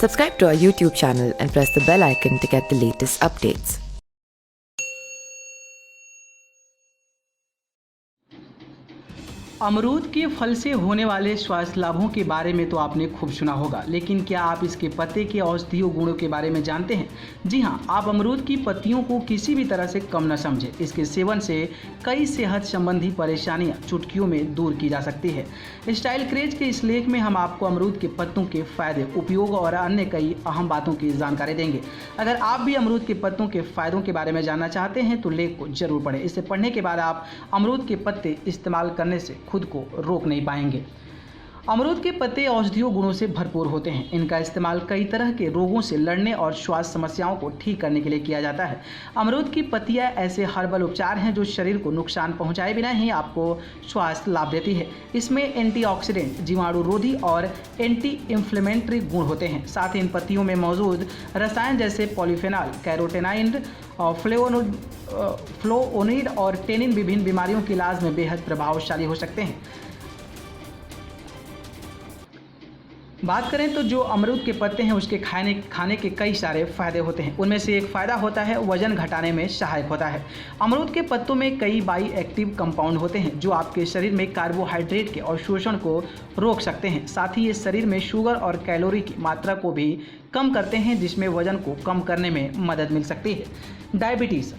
Subscribe to our YouTube channel and press the bell icon to get the latest updates. अमरूद के फल से होने वाले स्वास्थ्य लाभों के बारे में तो आपने खूब सुना होगा, लेकिन क्या आप इसके पत्ते के औषधीय गुणों के बारे में जानते हैं? जी हाँ, आप अमरूद की पत्तियों को किसी भी तरह से कम न समझें। इसके सेवन से कई सेहत संबंधी परेशानियां चुटकियों में दूर की जा सकती है। स्टाइल क्रेज के इस लेख में हम आपको अमरूद के पत्तों के फायदे, उपयोग और अन्य कई अहम बातों की जानकारी देंगे। अगर आप भी अमरूद के पत्तों के फायदों के बारे में जानना चाहते हैं तो लेख को जरूर पढ़ें। इसे पढ़ने के बाद आप अमरूद के पत्ते इस्तेमाल करने से खुद को रोक नहीं पाएंगे। अमरूद के पत्ते औषधीय गुणों से भरपूर होते हैं। इनका इस्तेमाल कई तरह के रोगों से लड़ने और स्वास्थ्य समस्याओं को ठीक करने के लिए किया जाता है। अमरूद की पत्तियां ऐसे हर्बल उपचार हैं जो शरीर को नुकसान पहुंचाए बिना ही आपको स्वास्थ्य लाभ देती है। इसमें एंटीऑक्सीडेंट, जीवाणु रोधी और एंटी इंफ्लेमेटरी गुण होते हैं। साथ ही इन पत्तियों में मौजूद रसायन जैसे पॉलीफेनॉल, कैरोटेनॉइड, फ्लोओनिड और टेनिन विभिन्न बीमारियों के इलाज में बेहद प्रभावशाली हो सकते हैं। बात करें तो जो अमरूद के पत्ते हैं उसके खाने के कई सारे फायदे होते हैं। उनमें से एक फ़ायदा होता है वजन घटाने में सहायक होता है। अमरूद के पत्तों में कई बाई एक्टिव कंपाउंड होते हैं जो आपके शरीर में कार्बोहाइड्रेट के अवशोषण को रोक सकते हैं। साथ ही ये शरीर में शुगर और कैलोरी की मात्रा को भी कम करते हैं, जिसमें वजन को कम करने में मदद मिल सकती है। डायबिटीज़,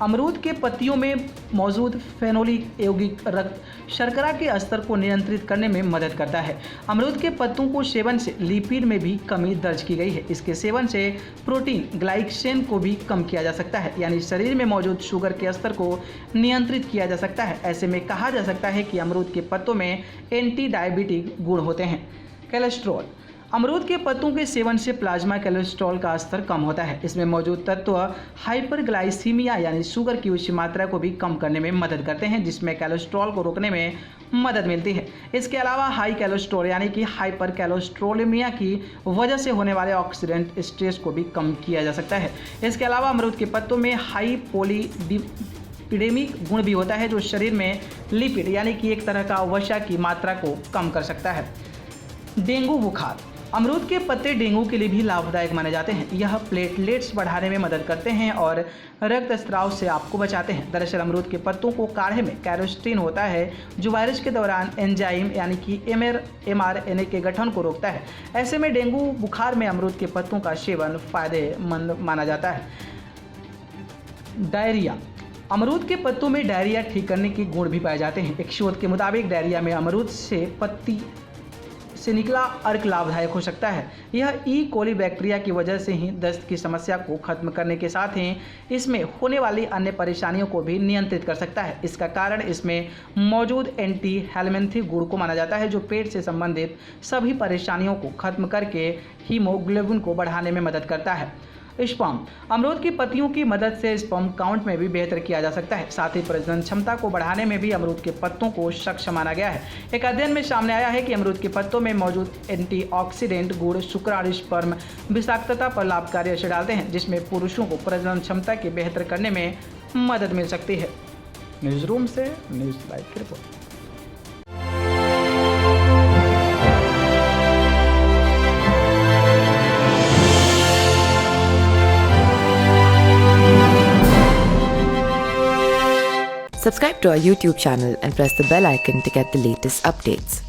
अमरूद के पत्तियों में मौजूद फेनोलिक यौगिक रक्त शर्करा के स्तर को नियंत्रित करने में मदद करता है। अमरूद के पत्तों को सेवन से लिपिड में भी कमी दर्ज की गई है। इसके सेवन से प्रोटीन ग्लाइकेशन को भी कम किया जा सकता है, यानी शरीर में मौजूद शुगर के स्तर को नियंत्रित किया जा सकता है। ऐसे में कहा जा सकता है कि अमरूद के पत्तों में एंटी डायबिटिक गुण होते हैं। कोलेस्ट्रॉल, अमरूद के पत्तों के सेवन से प्लाज्मा कोलेस्ट्रॉल का स्तर कम होता है। इसमें मौजूद तत्व हाइपरग्लाइसीमिया यानी शुगर की उच्च मात्रा को भी कम करने में मदद करते हैं, जिसमें कोलेस्ट्रॉल को रोकने में मदद मिलती है। इसके अलावा हाई कोलेस्ट्रॉल यानी कि हाइपर कोलेस्ट्रोलेमिया की वजह से होने वाले ऑक्सीडेंट स्ट्रेस को भी कम किया जा सकता है। इसके अलावा अमरूद के पत्तों में हाई पॉलीलिपिडेमिक गुण भी होता है जो शरीर में लिपिड यानी कि एक तरह का वसा की मात्रा को कम कर सकता है। डेंगू बुखार, अमरूद के पत्ते डेंगू के लिए भी लाभदायक माने जाते हैं। यह प्लेटलेट्स बढ़ाने में मदद करते हैं और रक्त स्राव से आपको बचाते हैं। दरअसल अमरूद के पत्तों को काढ़े में कैरोस्टीन होता है जो वायरस के दौरान एंजाइम यानी कि mRNA के गठन को रोकता है। ऐसे में डेंगू बुखार में अमरूद के पत्तों का सेवन फायदेमंद माना जाता है। डायरिया, अमरूद के पत्तों में डायरिया ठीक करने के गुण भी पाए जाते हैं। एक शोध के मुताबिक डायरिया में अमरूद से पत्ती से निकला अर्क लाभदायक हो सकता है। यह ई कोली बैक्टीरिया की वजह से ही दस्त की समस्या को खत्म करने के साथ ही इसमें होने वाली अन्य परेशानियों को भी नियंत्रित कर सकता है। इसका कारण इसमें मौजूद एंटी हेलमिंथी गुण को माना जाता है जो पेट से संबंधित सभी परेशानियों को खत्म करके हीमोग्लोबिन को बढ़ाने में मदद करता है। स्पर्म, अमरूद की पत्तियों की मदद से स्पर्म काउंट में भी बेहतर किया जा सकता है। साथ ही प्रजनन क्षमता को बढ़ाने में भी अमरूद के पत्तों को सक्षम माना गया है। एक अध्ययन में सामने आया है कि अमरूद के पत्तों में मौजूद एंटीऑक्सीडेंट गुण शुक्राणु स्पर्म विषाक्तता पर लाभकारी असर डालते हैं, जिसमें पुरुषों को प्रजनन क्षमता के बेहतर करने में मदद मिल सकती है। न्यूज़ रूम से न्यूज़ लाइव की report. Subscribe to our YouTube channel and press the bell icon to get the latest updates.